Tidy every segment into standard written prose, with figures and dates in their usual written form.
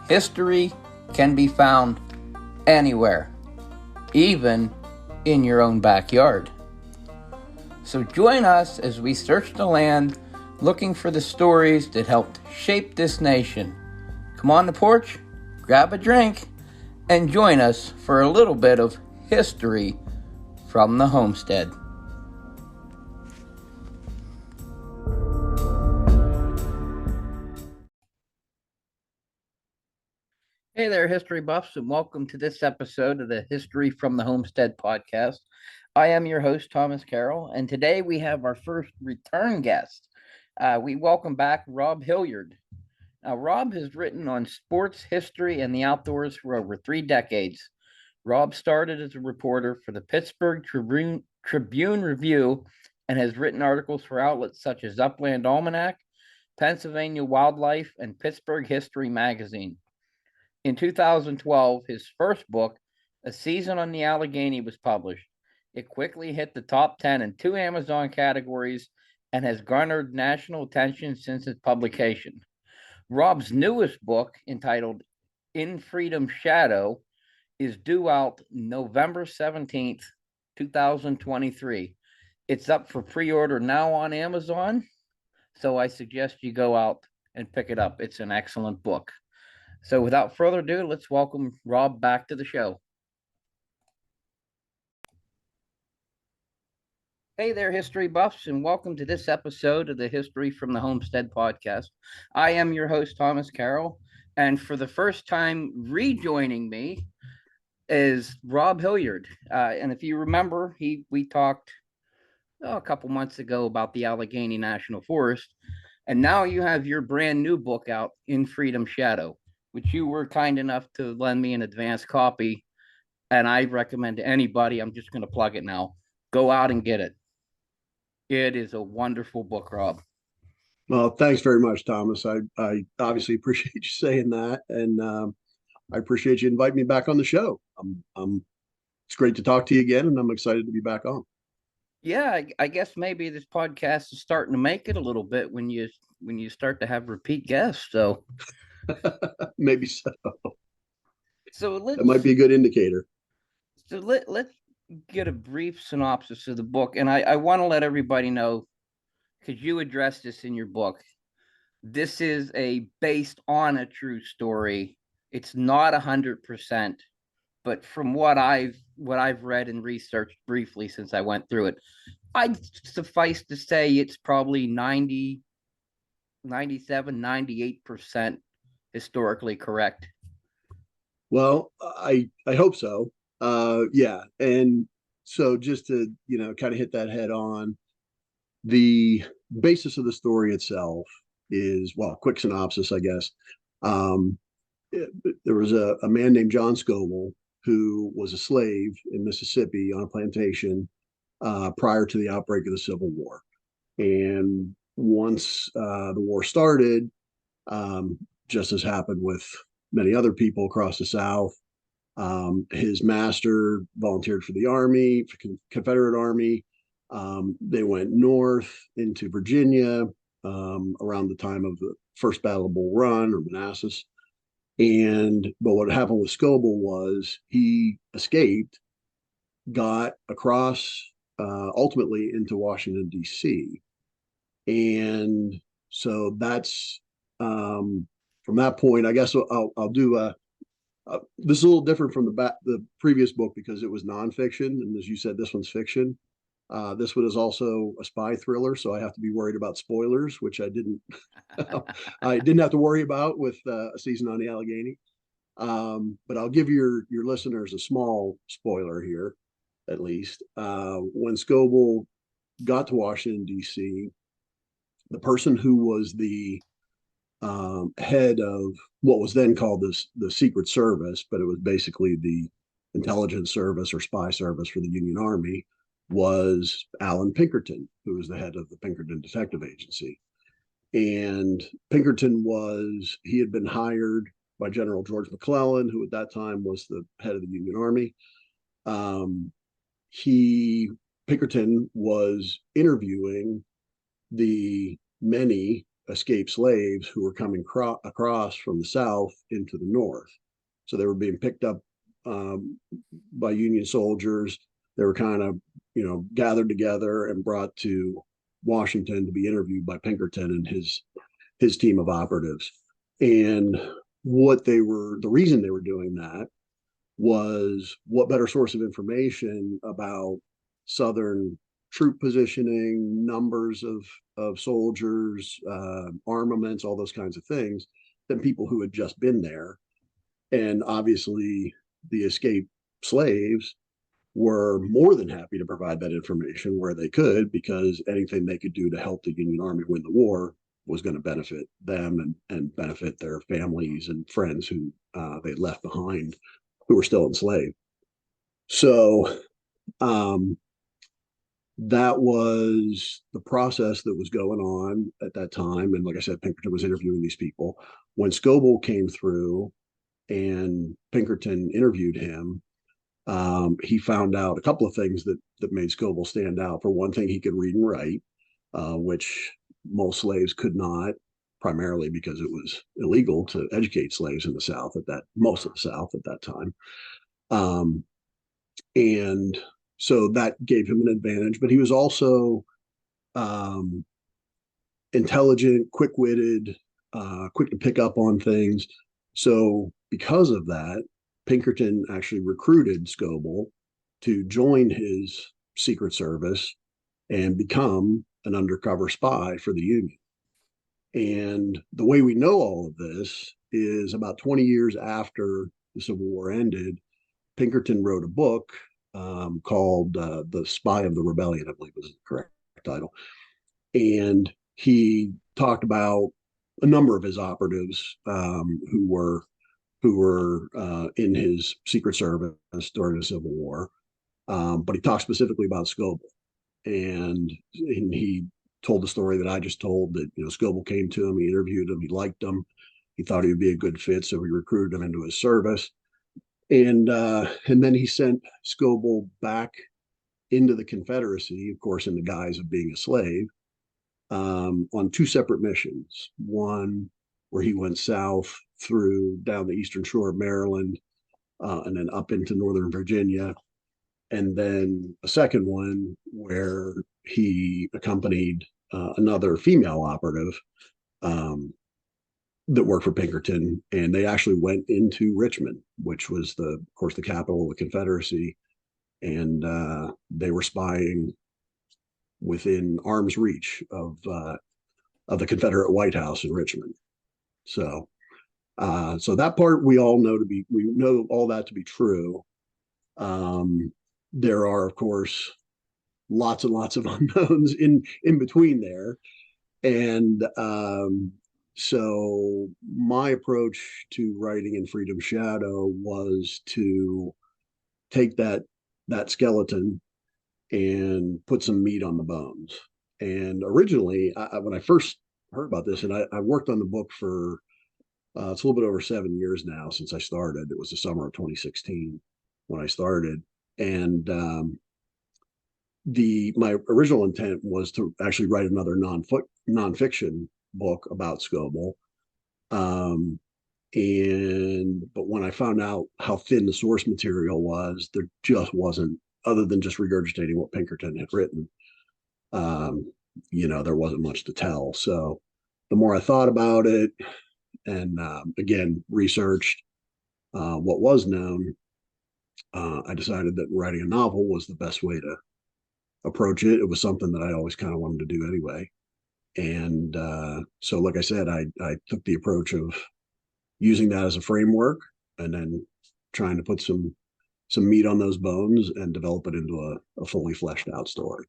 History can be found anywhere, even in your own backyard. So join us as we search the land looking for the stories that helped shape this nation. Come on the porch, grab a drink, and join us for a little bit of history from the homestead. Hey there, history buffs, and welcome to this episode of the History from the Homestead podcast. I am your host, Thomas Carroll, and today we have our first return guest. We welcome back Rob Hilliard. Now, Rob has written on sports, history, and the outdoors for over 3 decades. Rob started as a reporter for the Pittsburgh Tribune Review and has written articles for outlets such as Upland Almanac, Pennsylvania Wildlife, and Pittsburgh History Magazine. In 2012, his first book, A Season on the Allegheny, was published. It quickly hit the top 10 in 2 Amazon categories and has garnered national attention since its publication. Rob's newest book, entitled In Freedom's Shadow, is due out November 17th, 2023. It's up for pre-order now on Amazon, so I suggest you go out and pick it up. It's an excellent book. So without further ado, let's welcome Rob back to the show. Hey there, history buffs, and welcome to this episode of the History from the Homestead podcast. I am your host, Thomas Carroll, and for the first time rejoining me is Rob Hilliard. And if you remember, we talked a couple months ago about the Allegheny National Forest, and now you have your brand new book out, In Freedom's Shadow, which you were kind enough to lend me an advance copy. And I recommend to anybody, I'm just going to plug it now, go out and get it. It is a wonderful book, Rob. Well, thanks very much, Thomas. I obviously appreciate you saying that, and I appreciate you inviting me back on the show. It's great to talk to you again, and I'm excited to be back on. Yeah, I guess maybe this podcast is starting to make it a little bit when you start to have repeat guests. So Maybe so. so That might let's be a good indicator. let's get a brief synopsis of the book, and I want to let everybody know, because you address this in your book. This is based on a true story. It's not 100%, but from what I've read and researched briefly since I went through it, I'd suffice to say it's probably 90, 97, 98% historically correct. Well, I hope so. Yeah, and so just to kind of hit that head on, the basis of the story itself is, well, quick synopsis, I guess. Um, there was a man named John Scobell who was a slave in Mississippi on a plantation prior to the outbreak of the Civil War. And once the war started, just as happened with many other people across the South, his master volunteered for the Army, for Confederate Army. They went north into Virginia around the time of the First Battle of Bull Run or Manassas. But what happened with Scobell was he escaped, got across, ultimately into Washington D.C. And so that's from that point. I guess I'll do a. This is a little different from the previous book because it was nonfiction, and as you said, this one's fiction. This one is also a spy thriller, so I have to be worried about spoilers, which I didn't. I didn't have to worry about with A Season on the Allegheny. But I'll give your listeners a small spoiler here, at least. When Scobell got to Washington D.C., the person who was the head of what was then called the Secret Service, but it was basically the intelligence service or spy service for the Union Army, was Alan Pinkerton, who was the head of the Pinkerton Detective Agency. And Pinkerton he had been hired by General George McClellan, who at that time was the head of the Union Army. Pinkerton was interviewing the many escaped slaves who were coming across from the South into the North. So they were being picked up um, by Union soldiers. They were kind of, gathered together and brought to Washington to be interviewed by Pinkerton and his team of operatives. And the reason they were doing that was, what better source of information about Southern troop positioning, numbers of soldiers, armaments, all those kinds of things, than people who had just been there. And obviously, the escaped slaves were more than happy to provide that information where they could, because anything they could do to help the Union Army win the war was going to benefit them and benefit their families and friends who they left behind, who were still enslaved. So um, that was the process that was going on at that time. And like I said, Pinkerton was interviewing these people. When Scobell came through and Pinkerton interviewed him, he found out a couple of things that made Scobell stand out. For one thing, he could read and write, which most slaves could not, primarily because it was illegal to educate slaves in the South most of the South at that time. And so that gave him an advantage, but he was also um, intelligent, quick-witted, quick to pick up on things. So because of that, Pinkerton actually recruited Scobell to join his Secret Service and become an undercover spy for the Union. And the way we know all of this is, about 20 years after the Civil War ended, Pinkerton wrote a book called The Spy of the Rebellion, I believe was the correct title. And he talked about a number of his operatives who were in his Secret Service during the Civil War. But he talked specifically about Scobell. And he told the story that I just told, that, Scobell came to him, he interviewed him, he liked him, he thought he would be a good fit, so he recruited him into his service. And then he sent Scobell back into the Confederacy, of course, in the guise of being a slave, on two separate missions. One where he went south through down the eastern shore of Maryland, and then up into northern Virginia. And then a second one where he accompanied another female operative that worked for Pinkerton, and they actually went into Richmond, which was of course, the capital of the Confederacy, and they were spying within arm's reach of the Confederate White House in Richmond. So, so that part we know all that to be true. There are, of course, lots and lots of unknowns in between there, and so my approach to writing in Freedom Shadow was to take that skeleton and put some meat on the bones. And originally, when I first heard about this, and I worked on the book for it's a little bit over 7 years now since I started. It was the summer of 2016 when I started, and my original intent was to actually write another nonfiction book about Scobell. But when I found out how thin the source material was, there just wasn't, other than just regurgitating what Pinkerton had written, there wasn't much to tell. So the more I thought about it, and again researched what was known, I decided that writing a novel was the best way to approach it. It was something that I always kind of wanted to do anyway. And so, like I said, I took the approach of using that as a framework, and then trying to put some meat on those bones and develop it into a fully fleshed out story.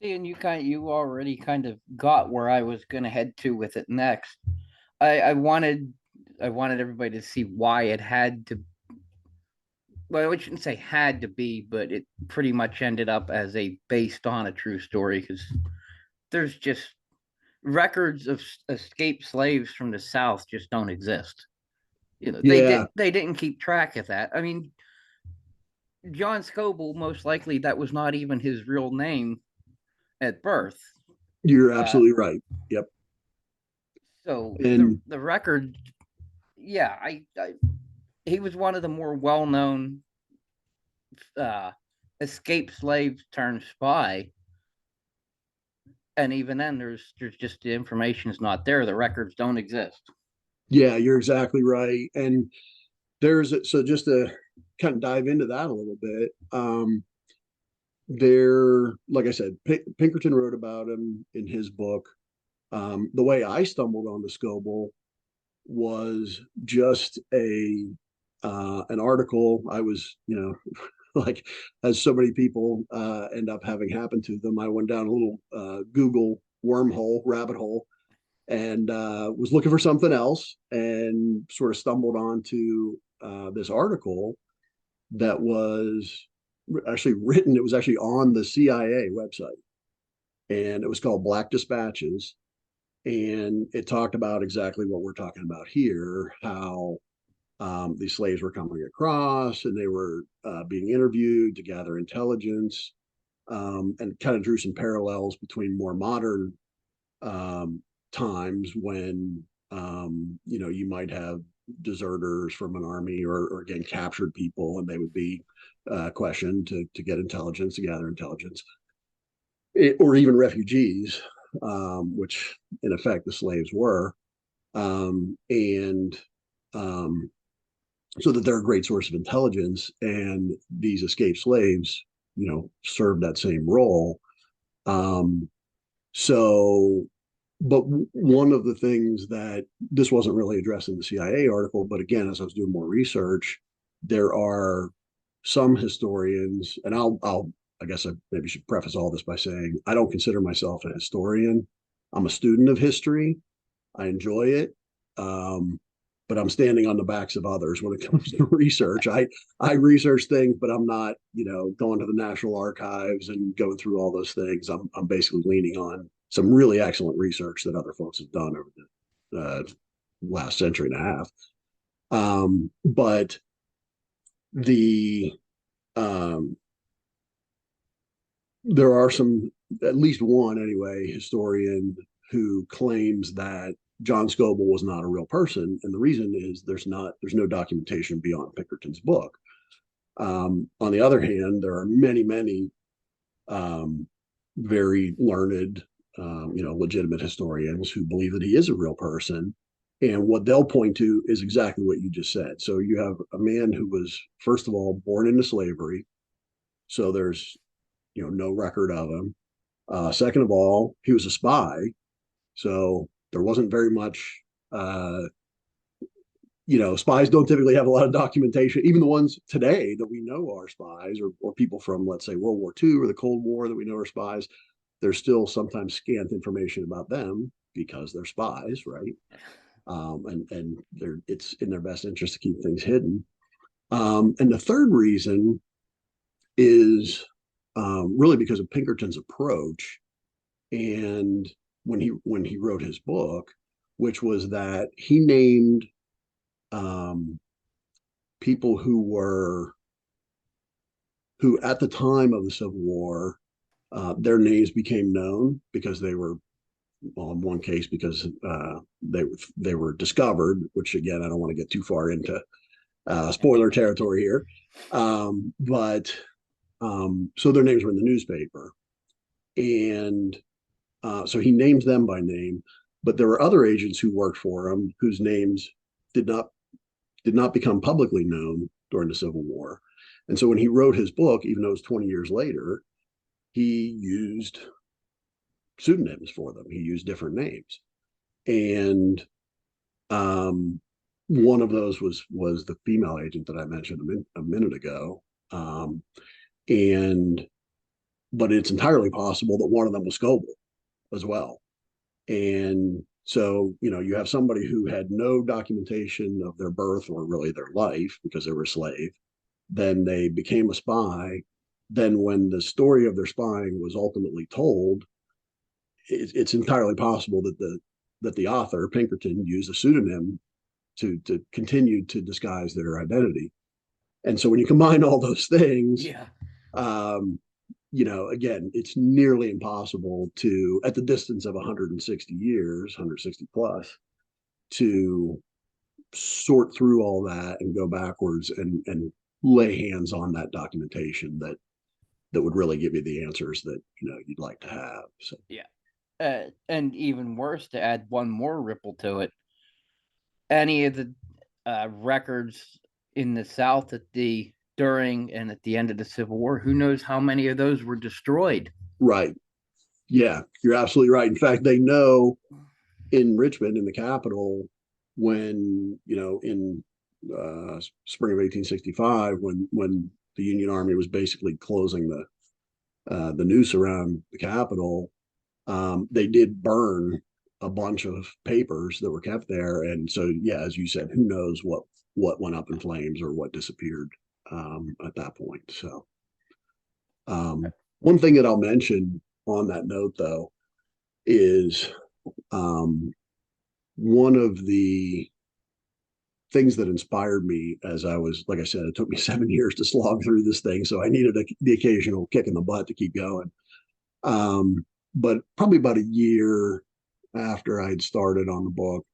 And you already kind of got where I was going to head to with it next. I wanted everybody to see why it had to. Well, I shouldn't say had to be, but it pretty much ended up as a based on a true story, because there's just records of escaped slaves from the South just don't exist. Yeah, They didn't keep track of that. I mean, John Scobell, most likely that was not even his real name at birth. you're Uh, absolutely right. Yep. So And the record, yeah, he was one of the more well known uh, escaped slave turned spy. And even then, there's just the information is not there. The records don't exist. yeah, you're exactly right. And so just to kind of dive into that a little bit, like I said, Pinkerton wrote about him in his book. The way I stumbled on the Scobell was just an article. I was, like as so many people end up having happen to them, I went down a little Google wormhole, rabbit hole, and was looking for something else, and sort of stumbled onto this article that was actually written. It was actually on the CIA website, and it was called Black Dispatches, and it talked about exactly what we're talking about here, how these slaves were coming across and they were being interviewed to gather intelligence, and kind of drew some parallels between more modern um, times when you might have deserters from an army, or again captured people, and they would be questioned to get intelligence, to gather intelligence, or even refugees, which in effect the slaves were, and um, so that they're a great source of intelligence, and these escaped slaves, served that same role. Um, so, but one of the things that this wasn't really addressed in the CIA article, but again, as I was doing more research, there are some historians, and I guess I maybe should preface all this by saying I don't consider myself a historian. I'm a student of history. I enjoy it. Um, but I'm standing on the backs of others when it comes to research. I research things, but I'm not, going to the National Archives and going through all those things. I'm basically leaning on some really excellent research that other folks have done over the last century and a half. But the um, there are some, at least one anyway, historian who claims that John Scobell was not a real person, and the reason is there's no documentation beyond Pinkerton's book. On the other hand, there are many um, very learned, legitimate historians who believe that he is a real person, and what they'll point to is exactly what you just said. So you have a man who was, first of all, born into slavery, so there's no record of him. Second of all, he was a spy, so there wasn't very much. Spies don't typically have a lot of documentation. Even the ones today that we know are spies, or people from, let's say, World War II or the Cold War that we know are spies, there's still sometimes scant information about them because they're spies, right? And it's in their best interest to keep things hidden. And the third reason is really because of Pinkerton's approach, and when he wrote his book, which was that he named um, people who at the time of the Civil War, their names became known because they were, well, in one case because they were discovered, which again I don't want to get too far into spoiler territory here, but so their names were in the newspaper, and so he names them by name. But there were other agents who worked for him whose names did not did not become publicly known during the Civil War. And so when he wrote his book, even though it was 20 years later, he used pseudonyms for them. He used different names. And um, one of those was the female agent that I mentioned a minute ago. Um, and but it's entirely possible that one of them was Scobell as well. And so, you have somebody who had no documentation of their birth or really their life because they were a slave. Then they became a spy. Then, when the story of their spying was ultimately told, it's entirely possible that the author Pinkerton used a pseudonym to continue to disguise their identity. And so, when you combine all those things, Yeah. um, again, it's nearly impossible to, at the distance of 160 years, 160 plus, to sort through all that and go backwards and lay hands on that documentation that would really give you the answers that you'd like to have. So Yeah. And even worse, to add one more ripple to it, any of the records in the South at the during and at the end of the Civil War, who knows how many of those were destroyed? right, yeah, you're absolutely right. In fact, they know in Richmond, in the capital, when in spring of 1865, when the Union Army was basically closing the noose around the capital, they did burn a bunch of papers that were kept there. And so, yeah, as you said, who knows what went up in flames or what disappeared at that point. So, one thing that I'll mention on that note, though, is um, one of the things that inspired me as I was, like I said, it took me 7 years to slog through this thing. So I needed the occasional kick in the butt to keep going. Um, but probably about a year after I'd started on the book,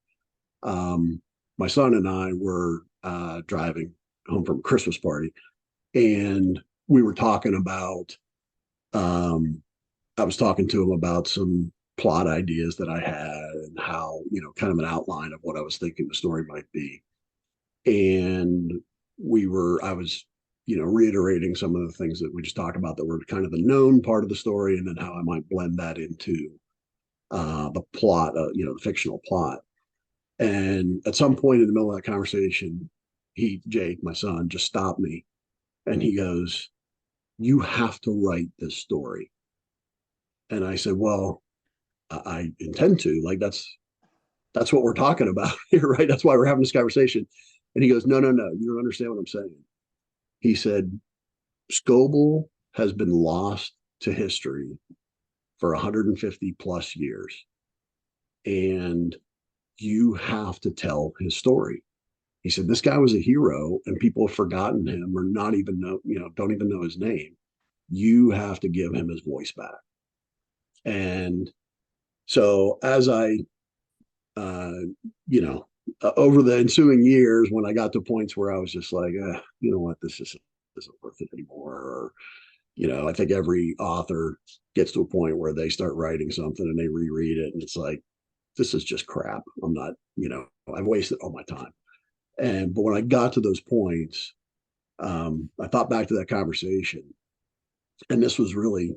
my son and I were driving home from a Christmas party, and we were talking about. I was talking to him about some plot ideas that I had and how kind of an outline of what I was thinking the story might be, and I was reiterating some of the things that we just talked about that were kind of the known part of the story, and then how I might blend that into the plot, the fictional plot. And at some point in the middle of that conversation, Jake, my son, just stopped me, and he goes, "You have to write this story." And I said, "Well, I intend to. Like that's what we're talking about here, right? That's why we're having this conversation." And he goes, "No, no, no. You don't understand what I'm saying." He said, "Scobell has been lost to history for 150 plus years, and you have to tell his story." He said, "This guy was a hero, and people have forgotten him or not even know, don't even know his name. You have to give him his voice back." And so as I, uh, you know, over the ensuing years, when I got to points where I was just like, you know what, this isn't worth it anymore. Or, I think every author gets to a point where they start writing something and they reread it, and it's like, this is just crap. I'm not, I've wasted all my time. But when I got to those points, I thought back to that conversation, and this was really,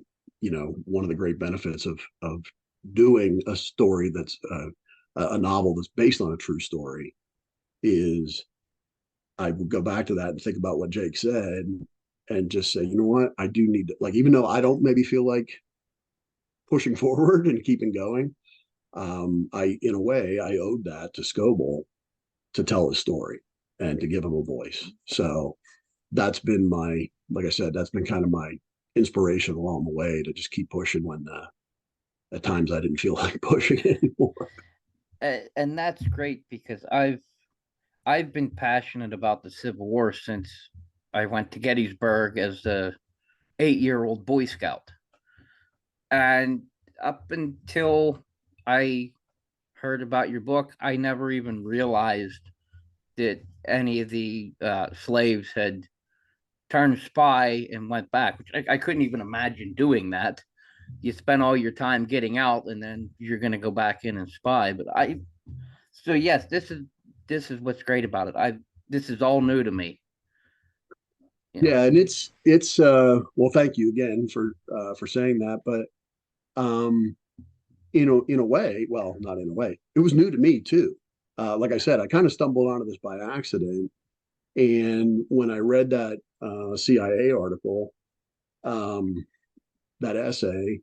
one of the great benefits of doing a story that's a novel that's based on a true story is I would go back to that and think about what Jake said and just say, you know what, I do need to, like, even though I don't maybe feel like pushing forward and keeping going, in a way, I owed that to Scobell to tell his story and to give him a voice. So that's been like I said, that's been kind of my inspiration along the way to just keep pushing when at times I didn't feel like pushing anymore. And that's great because I've been passionate about the Civil War since I went to Gettysburg as a 8-year old Boy Scout. And up until I heard about your book, I never even realized that any of the slaves had turned spy and went back, which I couldn't even imagine doing that. You spend all your time getting out, and then you're going to go back in and spy. So yes, this is what's great about it. This is all new to me. You know, Yeah, and it's well, thank you again for saying that, but um in a way, well, not in a way, it was new to me too. Like I said, I kind of stumbled onto this by accident, and when I read that CIA article, um, that essay,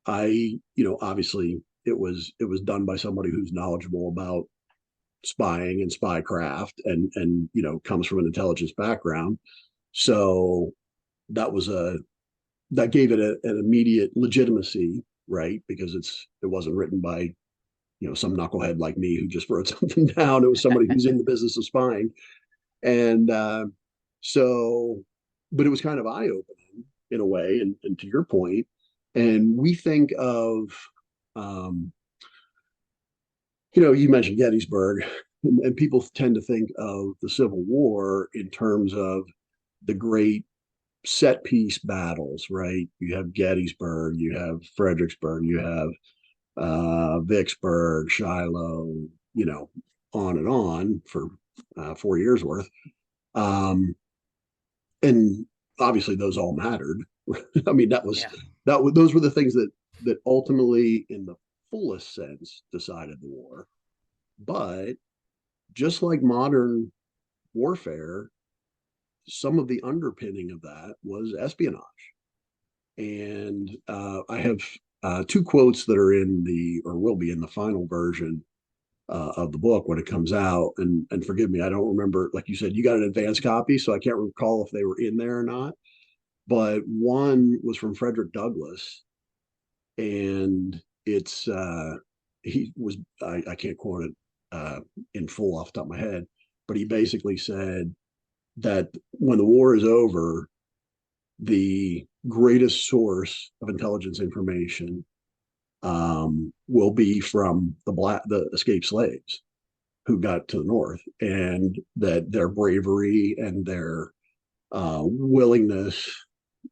I, obviously it was done by somebody who's knowledgeable about spying and spycraft, and comes from an intelligence background. So that was that gave it an immediate legitimacy, right? Because it wasn't written by some knucklehead like me who just wrote something down. It was somebody who's in the business of spying, and so, but it was kind of eye opening in a way, and to your point, and we think of um, You mentioned Gettysburg, and people tend to think of the Civil War in terms of the great set piece battles, right? You have Gettysburg, you have Fredericksburg, you have Vicksburg, Shiloh, on and on for 4 years worth. Um, and obviously, those all mattered. I mean, Yeah. those were the things that ultimately, in the fullest sense, decided the war. But just like modern warfare, some of the underpinning of that was espionage. And I have two quotes that are in the, or will be in the final version of the book when it comes out. And forgive me, I don't remember. Like you said, you got an advanced copy, so I can't recall if they were in there or not. But one was from Frederick Douglass, and it's he was I can't quote it in full off the top of my head, but he basically said that when the war is over, the greatest source of intelligence information will be from the escaped slaves who got to the North, and that their bravery and their willingness,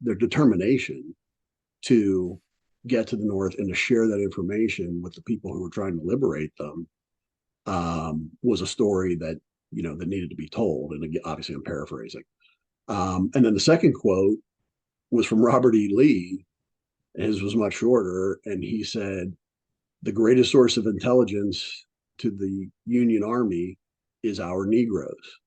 their determination to get to the North and to share that information with the people who were trying to liberate them was a story that that needed to be told. And again, obviously, I'm paraphrasing. And then the second quote was from Robert E. Lee. His was much shorter, and he said, "The greatest source of intelligence to the Union Army is our Negroes."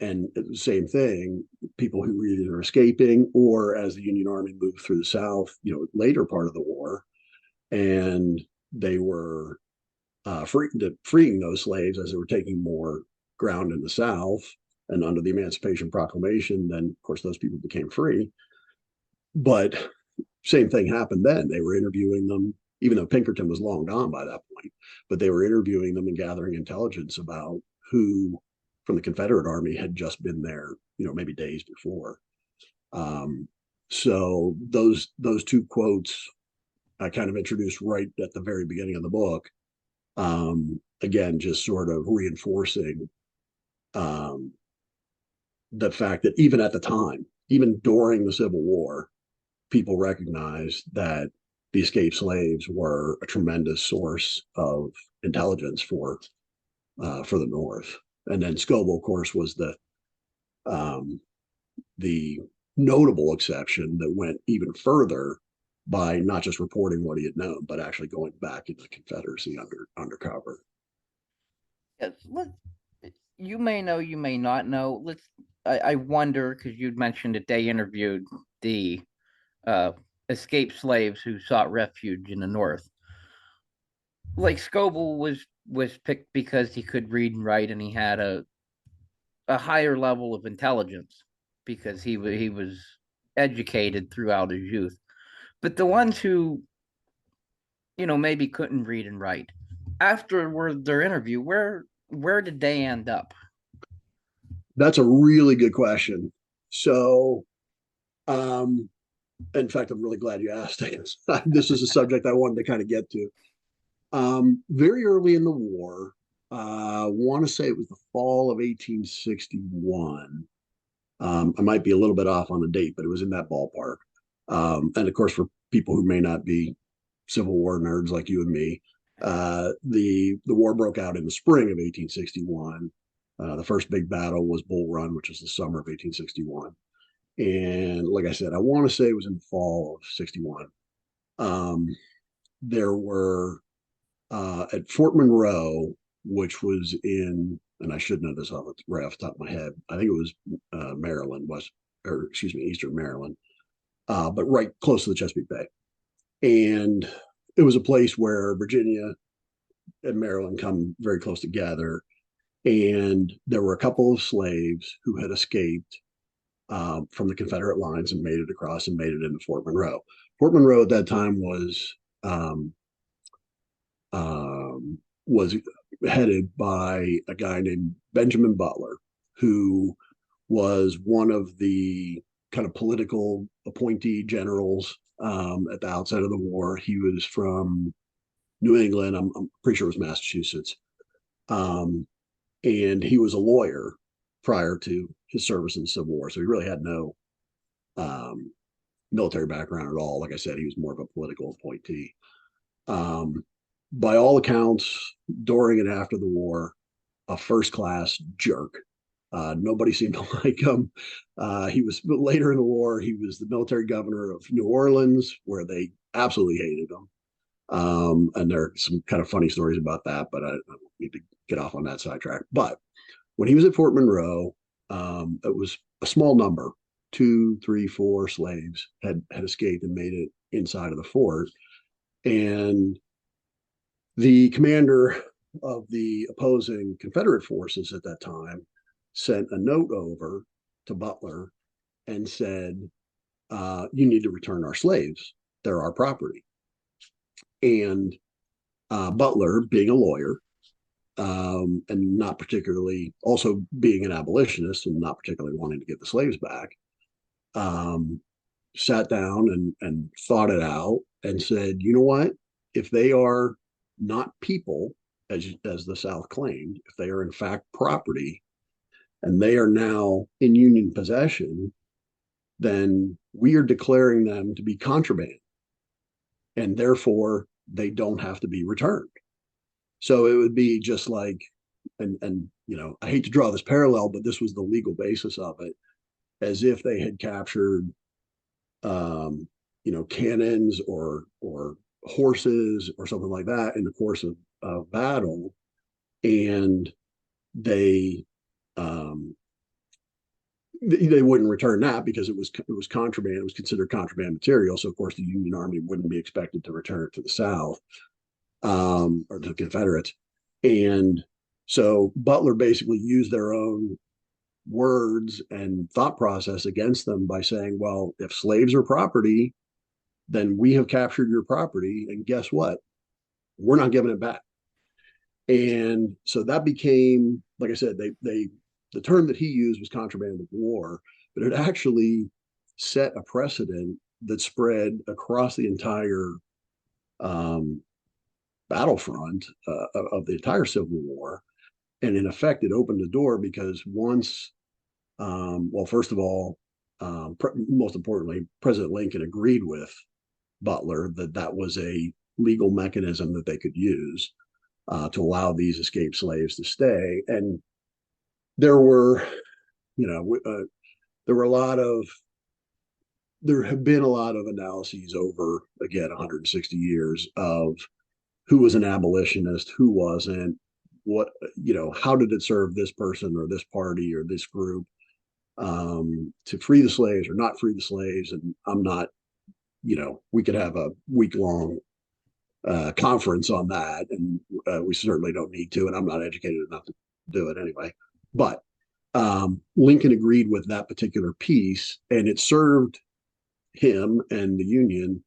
And same thing, people who were either escaping or as the Union Army moved through the South, later part of the war, and they were freeing those slaves as they were taking more ground in the South. And under the Emancipation Proclamation, then of course those people became free. But same thing happened then. They were interviewing them, even though Pinkerton was long gone by that point, but they were interviewing them and gathering intelligence about who from the Confederate Army had just been there, maybe days before. Um, so those two quotes I kind of introduced right at the very beginning of the book. Again, just sort of reinforcing um, the fact that even at the time, even during the Civil War, people recognized that the escaped slaves were a tremendous source of intelligence for the North. And then Scobell, of course, was um, the notable exception that went even further by not just reporting what he had known, but actually going back into the Confederacy undercover. Yes, you may know, you may not know. I wonder because you'd mentioned that they interviewed the uh, escaped slaves who sought refuge in the North. Like Scobell was picked because he could read and write, and he had a higher level of intelligence because he was educated throughout his youth. But the ones who maybe couldn't read and write afterward their interview, where did they end up? That's a really good question. So, um, in fact, I'm really glad you asked this. This is a subject I wanted to kind of get to. Very early in the war, I want to say it was the fall of 1861. I might be a little bit off on the date, but it was in that ballpark. And of course, for people who may not be Civil War nerds like you and me, the war broke out in the spring of 1861. The first big battle was Bull Run, which was the summer of 1861. And like I said, I want to say it was in the fall of 61. Um, there were at Fort Monroe, which was and I should know this right off the top of my head. I think it was Maryland, Eastern Maryland, but right close to the Chesapeake Bay. And it was a place where Virginia and Maryland come very close together. And there were a couple of slaves who had escaped from the Confederate lines and made it across and made it into Fort Monroe. Fort Monroe at that time um, was headed by a guy named Benjamin Butler, who was one of the kind of political appointee generals at the outset of the war. He was from New England. I'm pretty sure it was Massachusetts. Um, and he was a lawyer prior to his service in the Civil War, so he really had no um, military background at all. Like I said, he was more of a political appointee. Um, by all accounts, during and after the war, a first class jerk. Nobody seemed to like him. He was later in the war. He was the military governor of New Orleans, where they absolutely hated him. And there are some kind of funny stories about that, but I don't need to get off on that sidetrack. But when he was at Fort Monroe, it was a small number, two, three, four slaves had escaped and made it inside of the fort. And the commander of the opposing Confederate forces at that time sent a note over to Butler and said, "You need to return our slaves. They're our property." And Butler, being a lawyer, and not particularly, also being an abolitionist and not particularly wanting to get the slaves back, um, sat down and thought it out and said, "You know what? If they are not people, as the South claimed, if they are in fact property, and they are now in Union possession, then we are declaring them to be contraband, and therefore they don't have to be returned." So it would be just like, and I hate to draw this parallel, but this was the legal basis of it, as if they had captured, cannons or horses or something like that in the course of battle, and they um, they wouldn't return that because it was contraband. It was considered contraband material. So of course the Union Army wouldn't be expected to return it to the South, or to the Confederates. And so Butler basically used their own words and thought process against them by saying, "Well, if slaves are property, then we have captured your property, and guess what? We're not giving it back." And so that became, like I said, the term that he used was contraband of war, but it actually set a precedent that spread across the entire um, battlefront of the entire Civil War. And in effect, it opened the door because once, well, first of all, most importantly, President Lincoln agreed with Butler that that was a legal mechanism that they could use to allow these escaped slaves to stay. And there were, you know, there were a lot of, there have been a lot of analyses over, again, 160 years of who was an abolitionist, who wasn't, what, how did it serve this person or this party or this group to free the slaves or not free the slaves. And I'm not, we could have a week long conference on that, and we certainly don't need to. And I'm not educated enough to do it anyway. But Lincoln agreed with that particular piece, and it served him and the Union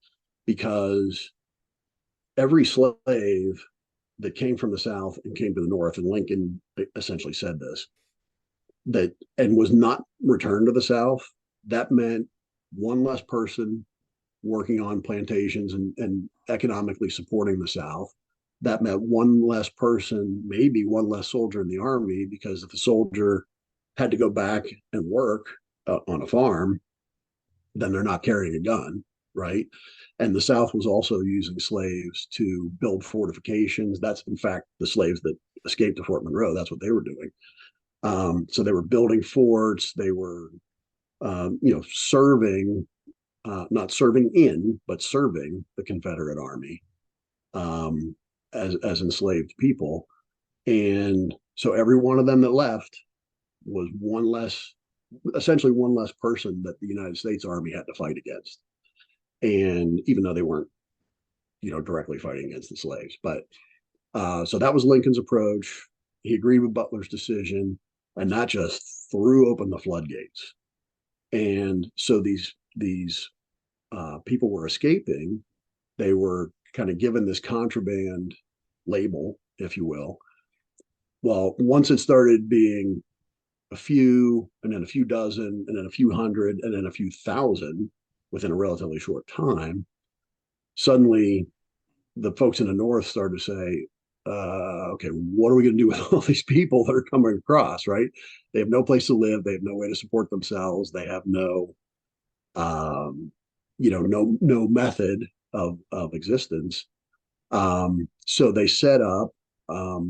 because every slave that came from the South and came to the North, and Lincoln essentially said this, that and was not returned to the South, that meant one less person working on plantations and economically supporting the South. That meant one less person, maybe one less soldier in the army, because if a soldier had to go back and work on a farm, then they're not carrying a gun, right? And the South was also using slaves to build fortifications. That's, in fact, the slaves that escaped to Fort Monroe. That's what they were doing. So they were building forts. They were, serving, not serving in, but serving the Confederate Army um, as enslaved people. And so every one of them that left was one less, essentially one less person that the United States Army had to fight against. And even though they weren't, directly fighting against the slaves, but so that was Lincoln's approach. He agreed with Butler's decision, and that just threw open the floodgates. And so these people were escaping. They were kind of given this contraband label, if you will. Well, once it started being a few, and then a few dozen, and then a few hundred, and then a few thousand within a relatively short time, suddenly the folks in the North started to say, okay, what are we going to do with all these people that are coming across, right? They have no place to live. They have no way to support themselves. They have no, no method of existence. So they set up a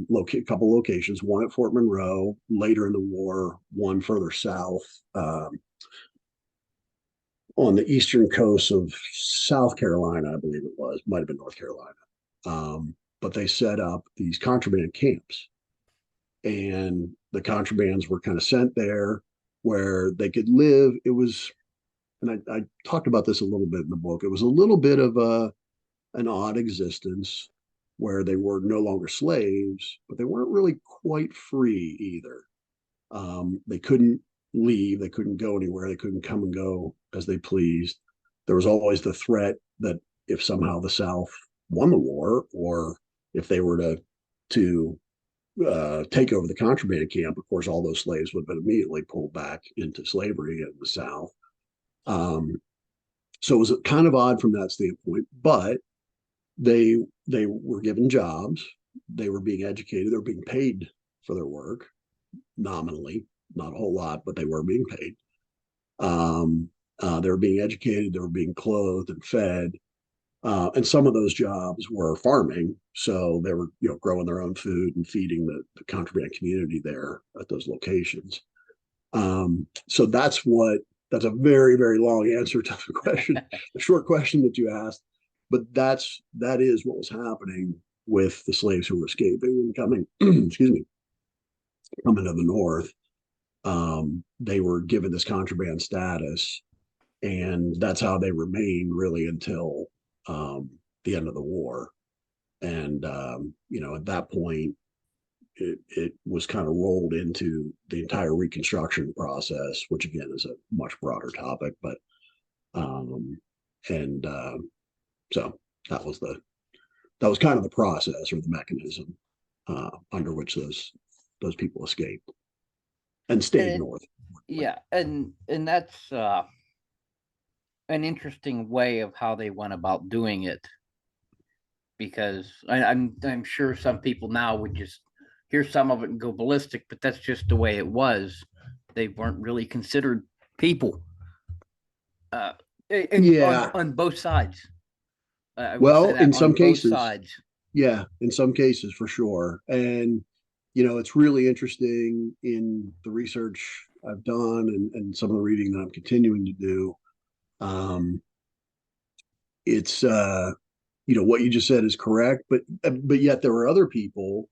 couple locations, one at Fort Monroe, later in the war, one further south, on the eastern coast of South Carolina, I believe it was, might have been North Carolina. But they set up these contraband camps, and the contrabands were kind of sent there where they could live. It was, and I talked about this a little bit in the book. It was a little bit of an odd existence where they were no longer slaves, but they weren't really quite free either. They couldn't leave, they couldn't go anywhere, they couldn't come and go as they pleased. There was always the threat that if somehow the South won the war, or if they were to take over the contraband camp, of course, all those slaves would have been immediately pulled back into slavery in the South. So it was kind of odd from that standpoint, but they were given jobs, they were being educated, they were being paid for their work nominally, not a whole lot, but they were being paid. They were being educated, they were being clothed and fed. And some of those jobs were farming, so they were, growing their own food and feeding the contraband community there at those locations. So that's a very, very long answer to the question, the short question that you asked. But that is what was happening with the slaves who were escaping and coming, excuse me, coming to the North. They were given this contraband status, and that's how they remained really until the end of the war. And at that point, it was kind of rolled into the entire Reconstruction process, which again is a much broader topic. But and so that was kind of the process or the mechanism under which those people escaped and stayed And north. yeah, and that's an interesting way of how they went about doing it, because I'm sure some people now would just hear some of it and go ballistic, but that's just the way it was. They weren't really considered people, uh, and Yeah. on both sides. I will say Well, that in some on both cases, sides. yeah, in some cases for sure. And, it's really interesting in the research I've done and some of the reading that I'm continuing to do. Um, it's, what you just said is correct, but yet there were other people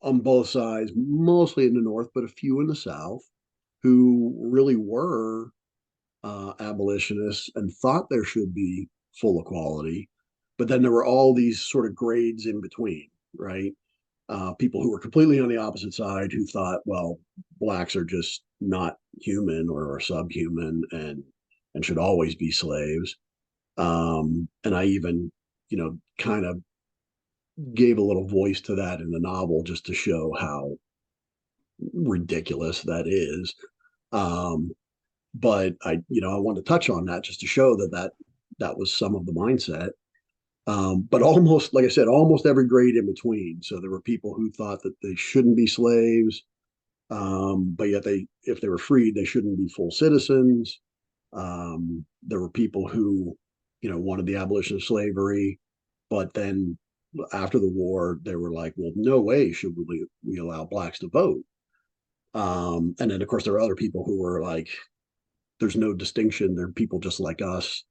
on both sides, mostly in the North, but a few in the South, who really were abolitionists and thought there should be full equality. But then there were all these sort of grades in between, right? People who were completely on the opposite side who thought, well, blacks are just not human or are subhuman and should always be slaves. And I even, kind of gave a little voice to that in the novel just to show how ridiculous that is. Um, but I wanted to touch on that just to show that was some of the mindset. But almost, like I said, almost every grade in between. So there were people who thought that they shouldn't be slaves, but yet if they were freed, they shouldn't be full citizens. There were people who, wanted the abolition of slavery, but then after the war, they were like, well, no way should we allow blacks to vote. And then, of course, there are other people who were like, there's no distinction. They're people just like us.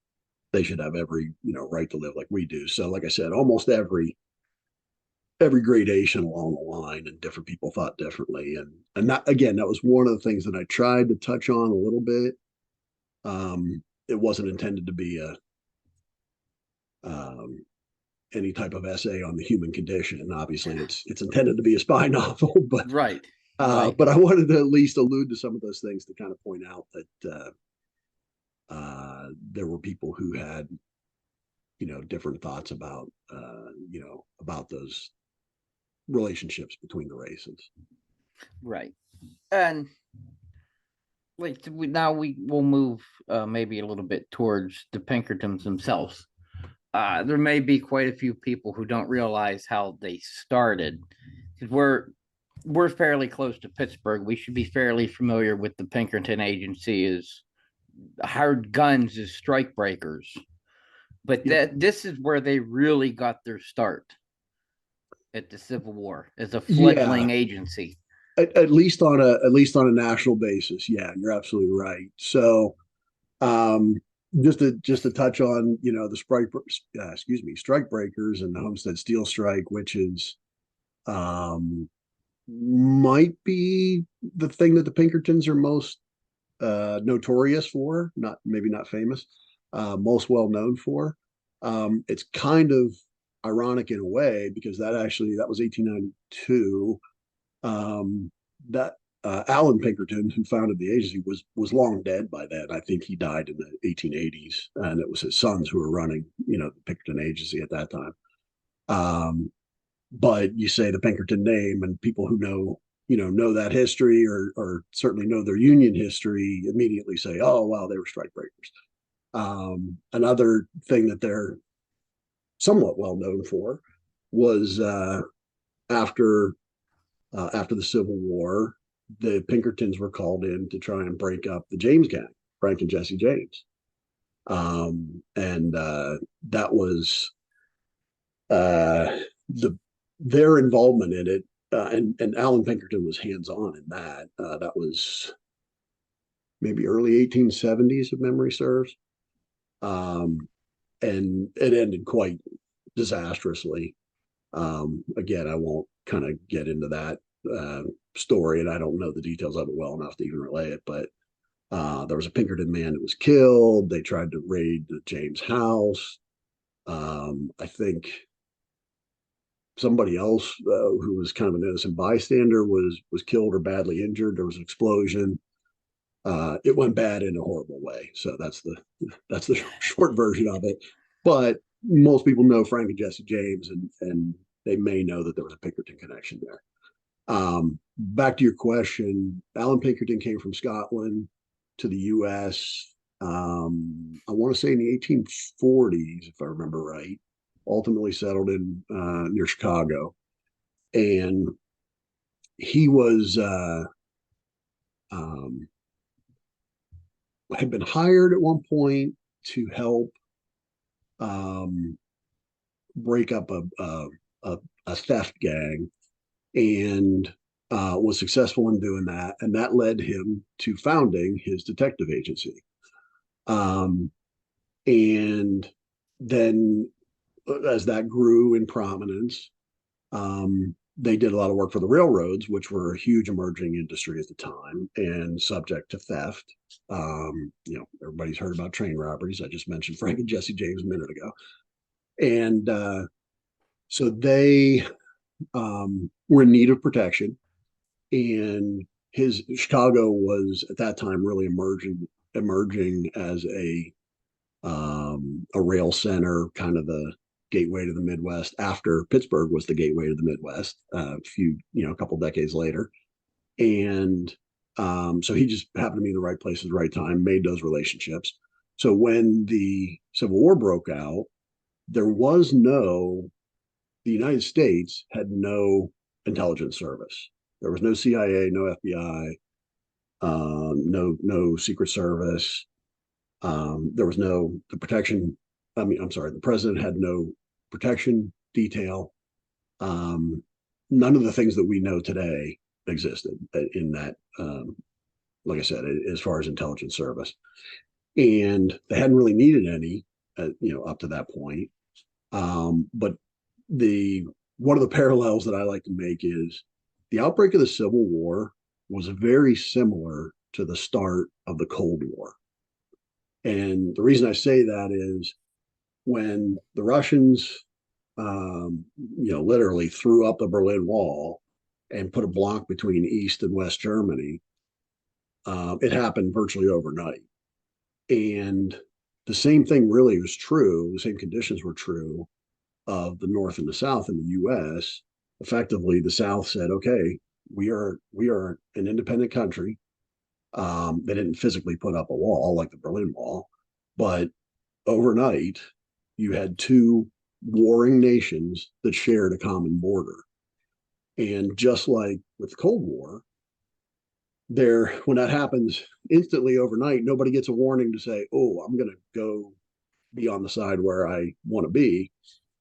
They should have every right to live like we do. So, like I said, almost every gradation along the line, and different people thought differently. And that, again, that was one of the things that I tried to touch on a little bit. It wasn't intended to be a any type of essay on the human condition. And obviously, it's intended to be a spy novel, Right, right, but I wanted to at least allude to some of those things to kind of point out that there were people who had different thoughts about those relationships between the races. right. And wait, now we will move maybe a little bit towards the Pinkertons themselves. there may be quite a few people who don't realize how they started, because we're fairly close to Pittsburgh. We should be fairly familiar with the Pinkerton Agency as hired guns as strike breakers. But Yep. this is where they really got their start at the Civil War as a Yeah. fledgling agency. At least on a national basis. Yeah, you're absolutely right. So um just to touch on the strike breakers and the Homestead Steel Strike, which is um might be the thing that the Pinkertons are most notorious for, not maybe not famous, most well known for. It's kind of ironic in a way because that was 1892. That Alan Pinkerton, who founded the agency, was long dead by then. I think he died in the 1880s, and it was his sons who were running, the Pinkerton agency at that time. Um, but you say the Pinkerton name, and people who know that history, or certainly know their union history, immediately say, "Oh, wow, they were strikebreakers." Another thing that they're somewhat well known for was after after the Civil War, the Pinkertons were called in to try and break up the James gang, Frank and Jesse James, and that was the their involvement in it. And Alan Pinkerton was hands on in that. That was maybe early 1870s, if memory serves. Um, and it ended quite disastrously. Again, I won't kind of get into that story, and I don't know the details of it well enough to even relay it. But there was a Pinkerton man that was killed. They tried to raid the James house. I think somebody else who was kind of an innocent bystander was killed or badly injured. There was an explosion. It went bad in a horrible way. So that's the short version of it. But most people know Frank and Jesse James, and they may know that there was a Pinkerton connection there. Back to your question, Alan Pinkerton came from Scotland to the U.S. I want to say in the 1840s, if I remember right. Ultimately settled in near Chicago, and he was um, had been hired at one point to help um, break up a theft gang, and was successful in doing that, and that led him to founding his detective agency. Um, and then, as that grew in prominence, they did a lot of work for the railroads, which were a huge emerging industry at the time and subject to theft. Everybody's heard about train robberies. I just mentioned Frank and Jesse James a minute ago. And so they were in need of protection. And his Chicago was at that time really emerging as a rail center, kind of the gateway to the Midwest after Pittsburgh was the gateway to the Midwest a couple decades later. And so he just happened to be in the right place at the right time, made those relationships. So when the Civil War broke out, the United States had no intelligence service. There was no CIA, no FBI, no Secret Service. There was no the protection. I mean, I'm sorry, the president had no protection detail. Um, None of the things that we know today existed in that. Like I said, as far as intelligence service, and they hadn't really needed any, up to that point. But the one of the parallels that I like to make is the outbreak of the Civil War was very similar to the start of the Cold War. And the reason I say that is when the Russians, literally threw up the Berlin Wall and put a block between East and West Germany, it happened virtually overnight. And the same thing really was true. The same conditions were true of the North and the South in the U.S. Effectively, the South said, "Okay, we are an independent country." They didn't physically put up a wall like the Berlin Wall, but overnight, you had two warring nations that shared a common border. And just like with the Cold War, there, when that happens instantly overnight, nobody gets a warning to say, oh, I'm going to go be on the side where I want to be.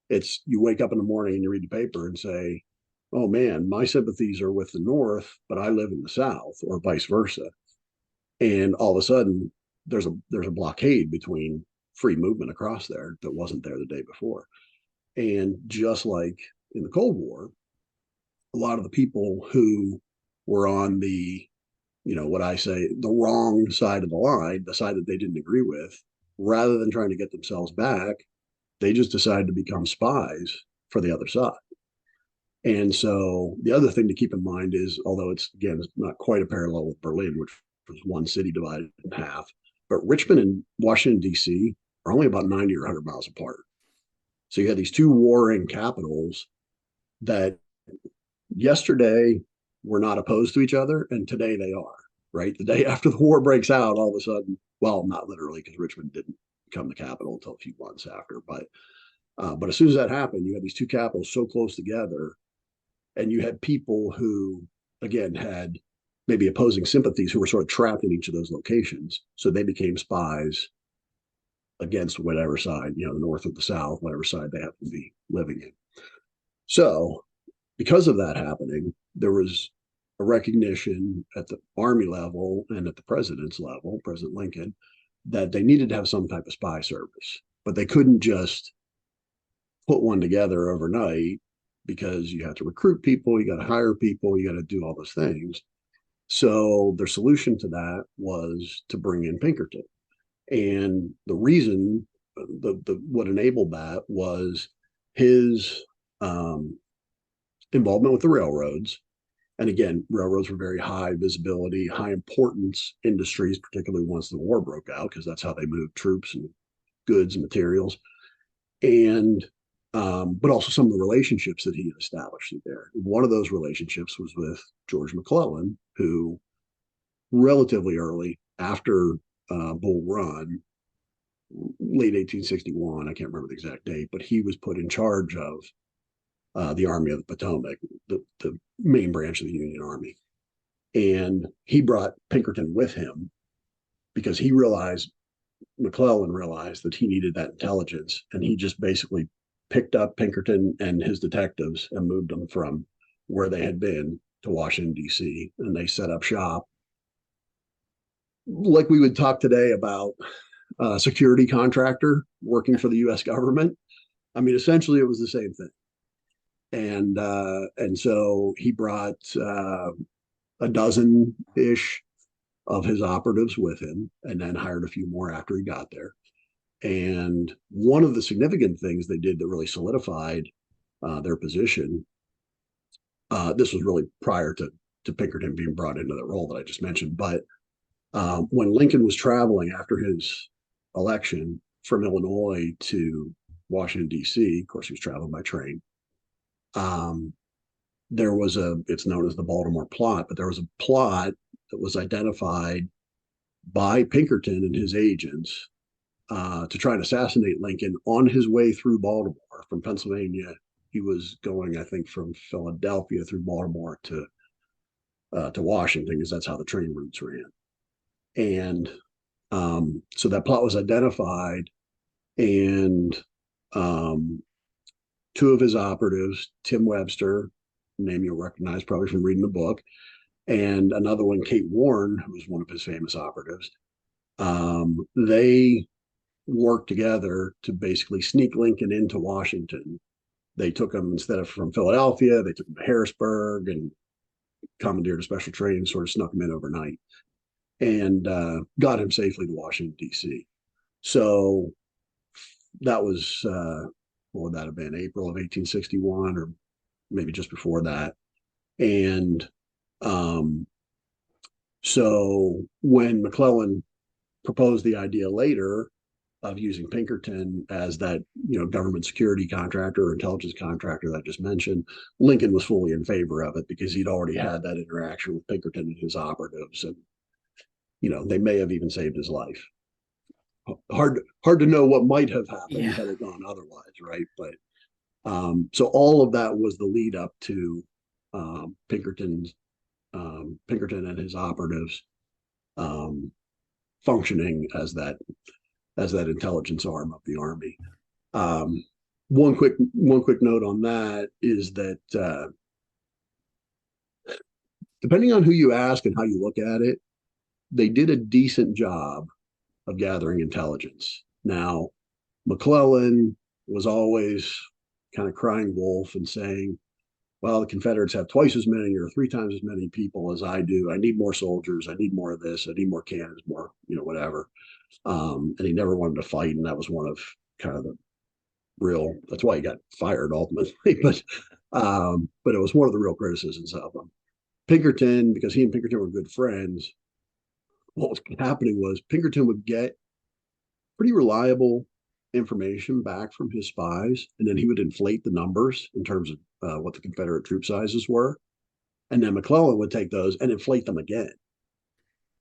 It's you wake up in the morning and you read the paper and say, oh man, my sympathies are with the North, but I live in the South, or vice versa. And all of a sudden, there's a blockade between free movement across there that wasn't there the day before. And just like in the Cold War, a lot of the people who were on the, what I say, the wrong side of the line, the side that they didn't agree with, rather than trying to get themselves back, they just decided to become spies for the other side. And so the other thing to keep in mind is, although it's, again, it's not quite a parallel with Berlin, which was one city divided in half, but Richmond and Washington, D.C. are only about 90 or 100 miles apart. So you had these two warring capitals that yesterday were not opposed to each other, and today they are, right? The day after the war breaks out, all of a sudden, well, not literally, because Richmond didn't become the capital until a few months after, but as soon as that happened, you had these two capitals so close together, and you had people who, again, had maybe opposing sympathies who were sort of trapped in each of those locations. So they became spies against whatever side, the North or the South, whatever side they happen to be living in. So because of that happening, there was a recognition at the Army level and at the president's level, President Lincoln, that they needed to have some type of spy service, but they couldn't just put one together overnight because you have to recruit people, you got to hire people, you got to do all those things. So their solution to that was to bring in Pinkerton. And the reason, what enabled that was his involvement with the railroads. And again, railroads were very high visibility, high importance industries, particularly once the war broke out, because that's how they moved troops and goods and materials. And but also some of the relationships that he had established there. One of those relationships was with George McClellan, who relatively early after Bull Run, late 1861, I can't remember the exact date, but he was put in charge of the Army of the Potomac, the main branch of the Union Army. And he brought Pinkerton with him because McClellan realized that he needed that intelligence. And he just basically picked up Pinkerton and his detectives and moved them from where they had been to Washington, D.C. And they set up shop. Like we would talk today about a security contractor working for the U.S. government. I mean, essentially, it was the same thing. And so he brought a dozen-ish of his operatives with him, and then hired a few more after he got there. And one of the significant things they did that really solidified their position, this was really prior to Pinkerton being brought into the role that I just mentioned, but when Lincoln was traveling after his election from Illinois to Washington, D.C., of course, he was traveling by train. There was it's known as the Baltimore plot, but there was a plot that was identified by Pinkerton and his agents to try and assassinate Lincoln on his way through Baltimore from Pennsylvania. He was going, I think, from Philadelphia through Baltimore to Washington, because that's how the train routes ran. And so that plot was identified, and two of his operatives, Tim Webster, name you'll recognize probably from reading the book, and another one, Kate Warren, who was one of his famous operatives, they worked together to basically sneak Lincoln into Washington. They took him, instead of from Philadelphia, they took him to Harrisburg and commandeered a special train, sort of snuck him in overnight, and got him safely to Washington, D.C. So that was, what would that have been, April of 1861, or maybe just before that. And so when McClellan proposed the idea later of using Pinkerton as that, government security contractor or intelligence contractor that I just mentioned, Lincoln was fully in favor of it because he'd already had that interaction with Pinkerton and his operatives, and they may have even saved his life. hard to know what might have happened Yeah. had it gone otherwise, right? But so all of that was the lead up to Pinkerton's Pinkerton and his operatives um, functioning as that intelligence arm of the army. Um, one quick note on that is that depending on who you ask and how you look at it, they did a decent job of gathering intelligence. Now, McClellan was always kind of crying wolf and saying, well, the Confederates have twice as many or three times as many people as I do. I need more soldiers. I need more of this. I need more cannons, more, whatever. And he never wanted to fight. And that was one of kind of the that's why he got fired ultimately. But it was one of the real criticisms of him. Pinkerton, because he and Pinkerton were good friends, what was happening was Pinkerton would get pretty reliable information back from his spies, and then he would inflate the numbers in terms of what the Confederate troop sizes were. And then McClellan would take those and inflate them again.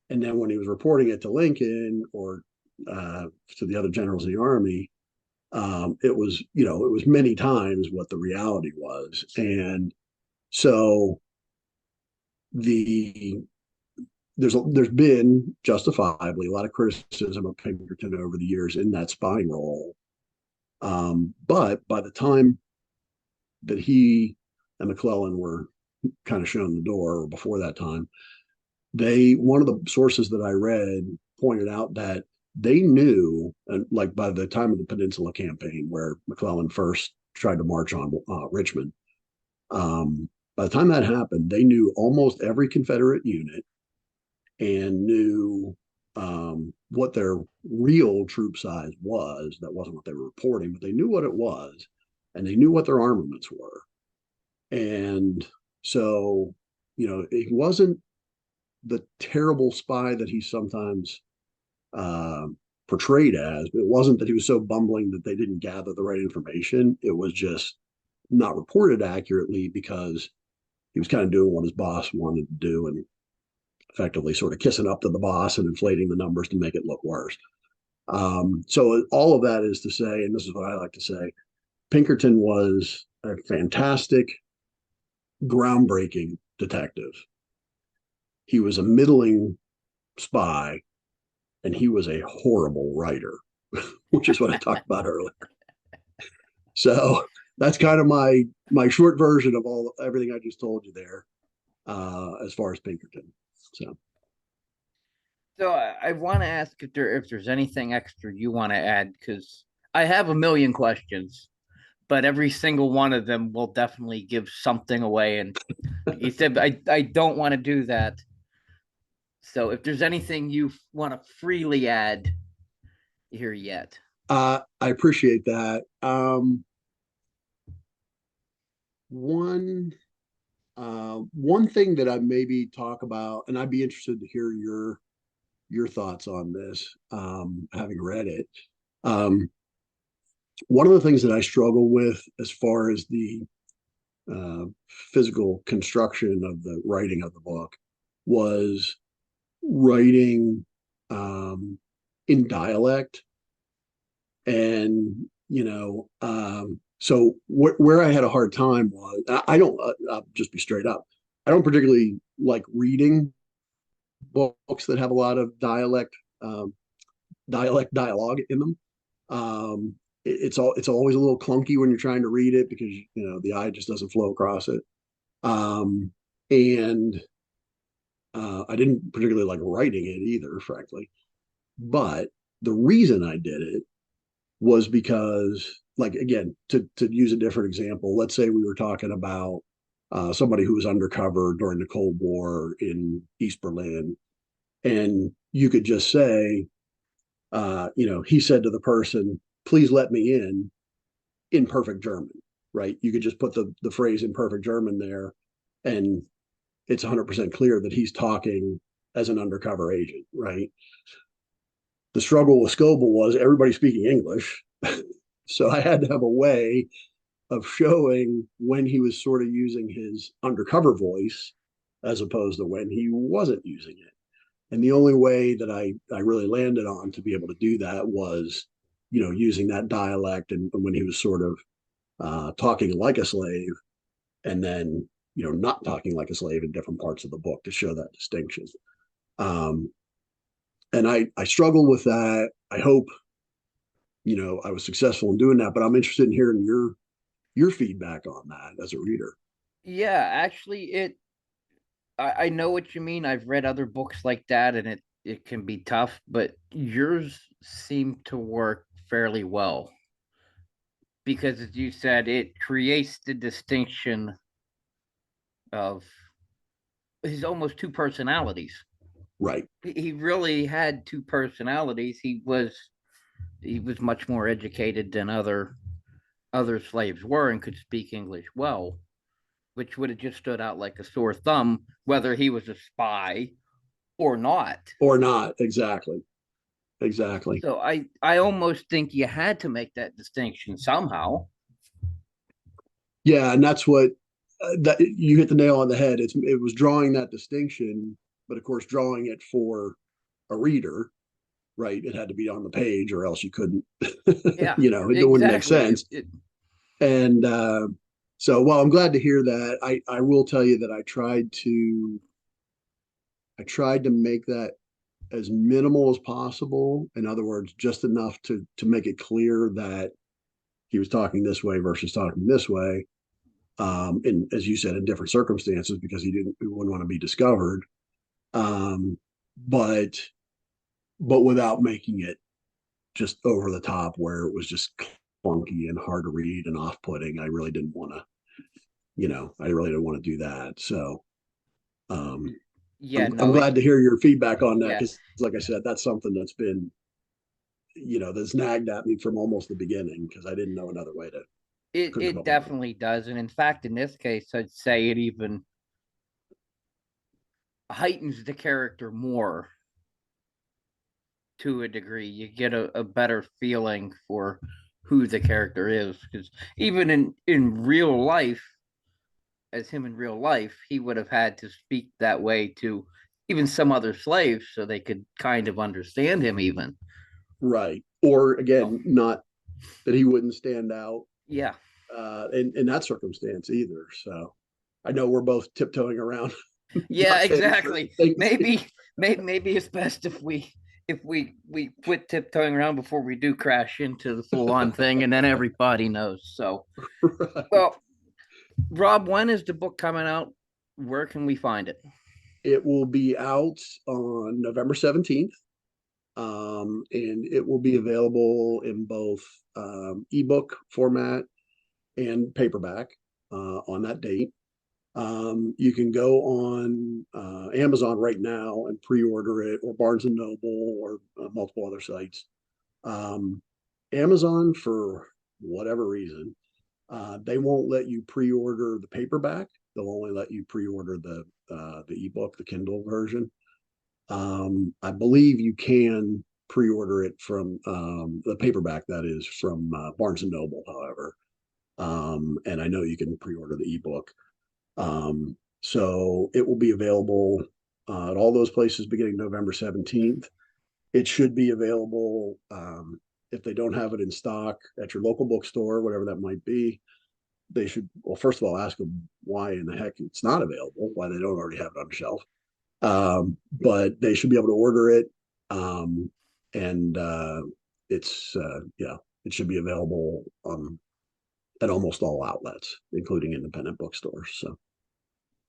And then when he was reporting it to Lincoln or to the other generals in the army, it was, it was many times what the reality was. And so the there's been justifiably a lot of criticism of Pinkerton over the years in that spying role. But by the time that he and McClellan were kind of shown the door, or before that time, one of the sources that I read pointed out that they knew, and like by the time of the Peninsula Campaign, where McClellan first tried to march on Richmond, by the time that happened, they knew almost every Confederate unit and knew what their real troop size was. That wasn't what they were reporting, but they knew what it was, and they knew what their armaments were. And so, it wasn't the terrible spy that he sometimes uh, portrayed as. It wasn't that he was so bumbling that they didn't gather the right information. It was just not reported accurately because he was kind of doing what his boss wanted to do and effectively sort of kissing up to the boss and inflating the numbers to make it look worse. So all of that is to say, and this is what I like to say, Pinkerton was a fantastic, groundbreaking detective. He was a middling spy, and he was a horrible writer, which is what I talked about earlier. So that's kind of my short version of everything I just told you there, as far as Pinkerton. So So I want to ask if there's anything extra you want to add, because I have a million questions, but every single one of them will definitely give something away. And like you said, I don't want to do that. So if there's anything you want to freely add here yet. I appreciate that. One one thing that I maybe talk about, and I'd be interested to hear your thoughts on this, having read it. Um, One of the things that I struggle with as far as the uh, physical construction of the writing of the book was writing in dialect. And, so where I had a hard time was I don't, I'll just be straight up. I don't particularly like reading books that have a lot of dialogue in them. Um, it's always a little clunky when you're trying to read it because the eye just doesn't flow across it. Um, and I didn't particularly like writing it either, frankly. But the reason I did it was because, like, again, to use a different example, let's say we were talking about somebody who was undercover during the Cold War in East Berlin, and you could just say, he said to the person, "Please let me in perfect German," right? You could just put the phrase in perfect German there, and it's 100% clear that he's talking as an undercover agent, right? The struggle with Scobell was everybody speaking English. So I had to have a way of showing when he was sort of using his undercover voice as opposed to when he wasn't using it. And the only way that I really landed on to be able to do that was, using that dialect, and when he was sort of talking like a slave, and then not talking like a slave in different parts of the book to show that distinction. Um, and I struggle with that. I hope I was successful in doing that, but I'm interested in hearing your feedback on that as a reader. Yeah, actually, I know what you mean. I've read other books like that, and it can be tough, but yours seemed to work fairly well because, as you said, it creates the distinction of he's almost two personalities. Right. He really had two personalities. He was much more educated than other slaves were and could speak English well, which would have just stood out like a sore thumb, whether he was a spy or not. Or not. Exactly. Exactly. So I almost think you had to make that distinction somehow. Yeah, and that's what that you hit the nail on the head. It was drawing that distinction, but of course, drawing it for a reader, right? It had to be on the page, or else you couldn't. Yeah, It wouldn't make exactly. sense. And so, well, I'm glad to hear that. I will tell you that I tried to make that as minimal as possible. In other words, just enough to make it clear that he was talking this way versus talking this way. And as you said, in different circumstances, because he wouldn't want to be discovered. Um, but without making it just over the top where it was just clunky and hard to read and off putting. I really didn't want to, I really didn't want to do that. So um, Yeah, I'm no, it glad to hear your feedback on that, yeah. because, like I said, that's something that's been, that's nagged at me from almost the beginning, because I didn't know another way to, It couldn't come it up with another. definitely does. And in fact, in this case, I'd say it even heightens the character more to a degree. You get a better feeling for who the character is. Because even in real life, as him in real life, he would have had to speak that way to even some other slaves so they could kind of understand him even. Right. Or Oh, again, not that he wouldn't stand out yeah. in that circumstance either. So I know we're both tiptoeing around Yeah, not saying certain exactly. things. Maybe it's best if we quit tiptoeing around before we do crash into the full on thing, and then everybody knows. So, Right. well, Rob, when is the book coming out? Where can we find it? It will be out on November 17th, and it will be available in both ebook format and paperback on that date. You can go on Amazon right now and pre-order it, or Barnes and Noble, or multiple other sites. Um, Amazon, for whatever reason, they won't let you pre-order the paperback. They'll only let you pre-order the ebook, the Kindle version. I believe you can pre-order it from the paperback, that is, from Barnes and Noble, however. And I know you can pre-order the ebook. So it will be available at all those places beginning November 17th. It should be available, if they don't have it in stock, at your local bookstore, whatever that might be. They should, well, first of all, ask them why in the heck it's not available, why they don't already have it on the shelf. But they should be able to order it. And it should be available at almost all outlets, including independent bookstores. So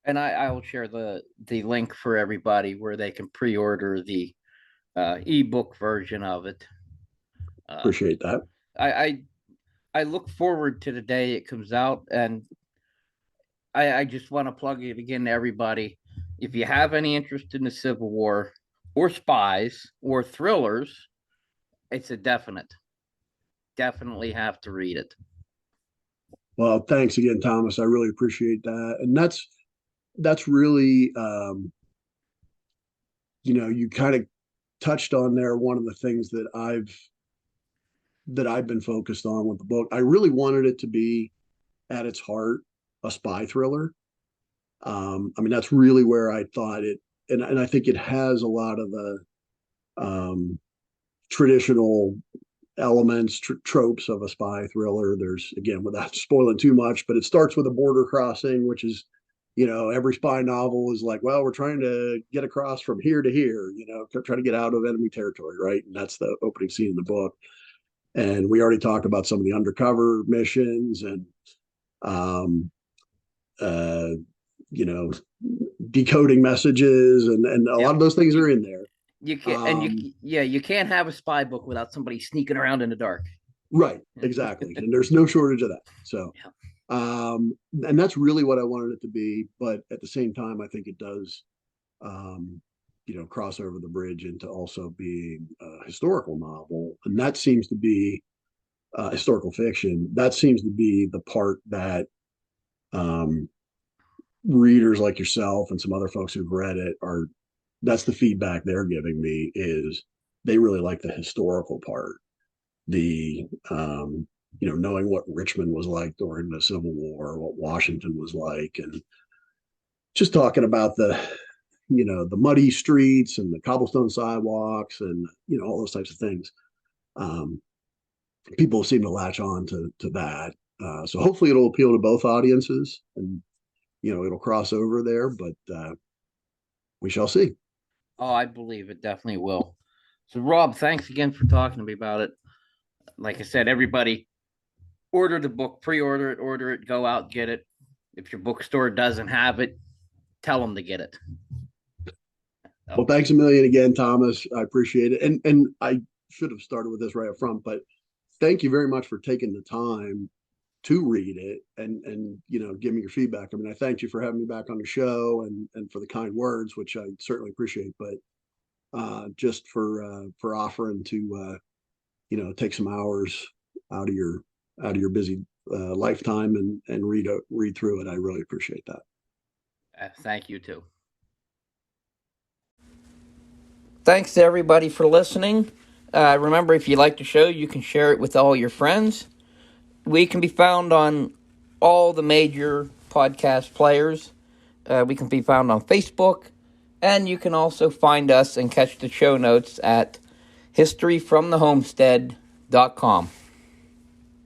And I will share the link for everybody where they can pre-order the ebook version of it. Uh, appreciate that. I, I I look forward to the day it comes out, and I just want to plug it again to everybody. If you have any interest in the Civil War or spies or thrillers, it's a definitely have to read it. Well, thanks again, Thomas. I really appreciate that. And that's really, you kind of touched on there one of the things that I've been focused on with the book. I really wanted it to be, at its heart, a spy thriller. I mean, that's really where I thought and I think it has a lot of the traditional elements, tropes of a spy thriller. There's, again, without spoiling too much, but it starts with a border crossing, which is, every spy novel is like, well, we're trying to get across from here to here, try to get out of enemy territory, right? And that's the opening scene in the book. And we already talked about some of the undercover missions and, um, uh, you know, decoding messages, and a lot Yep. of those things are in there. You can't, and Um, you can't have a spy book without somebody sneaking around in the dark. right, exactly. And there's no shortage of that. So, Yeah. and that's really what I wanted it to be. But at the same time, I think it does, um, cross over the bridge into also being a historical novel. And that seems to be historical fiction. That seems to be the part that um, readers like yourself and some other folks who've read it that's the feedback they're giving me, is they really like the historical part, the knowing what Richmond was like during the Civil War, what Washington was like, and just talking about the muddy streets and the cobblestone sidewalks, and all those types of things. um, People seem to latch on to that, so hopefully it'll appeal to both audiences, and it'll cross over there, but we shall see. Oh, I believe it definitely will. So, Rob, thanks again for talking to me about it. Like I said, everybody order the book, order it, go out, get it. If your bookstore doesn't have it, tell them to get it. Well, Oh, thanks a million again, Thomas. I appreciate it. And I should have started with this right up front, but thank you very much for taking the time to read it and give me your feedback. I mean, I thanked you for having me back on the show, and for the kind words, which I certainly appreciate. But just for offering to take some hours out of your busy lifetime and read through it, I really appreciate that. thank you too. Thanks to everybody for listening. Remember, if you like the show, you can share it with all your friends. We can be found on all the major podcast players. We can be found on Facebook. And you can also find us and catch the show notes at historyfromthehomestead.com.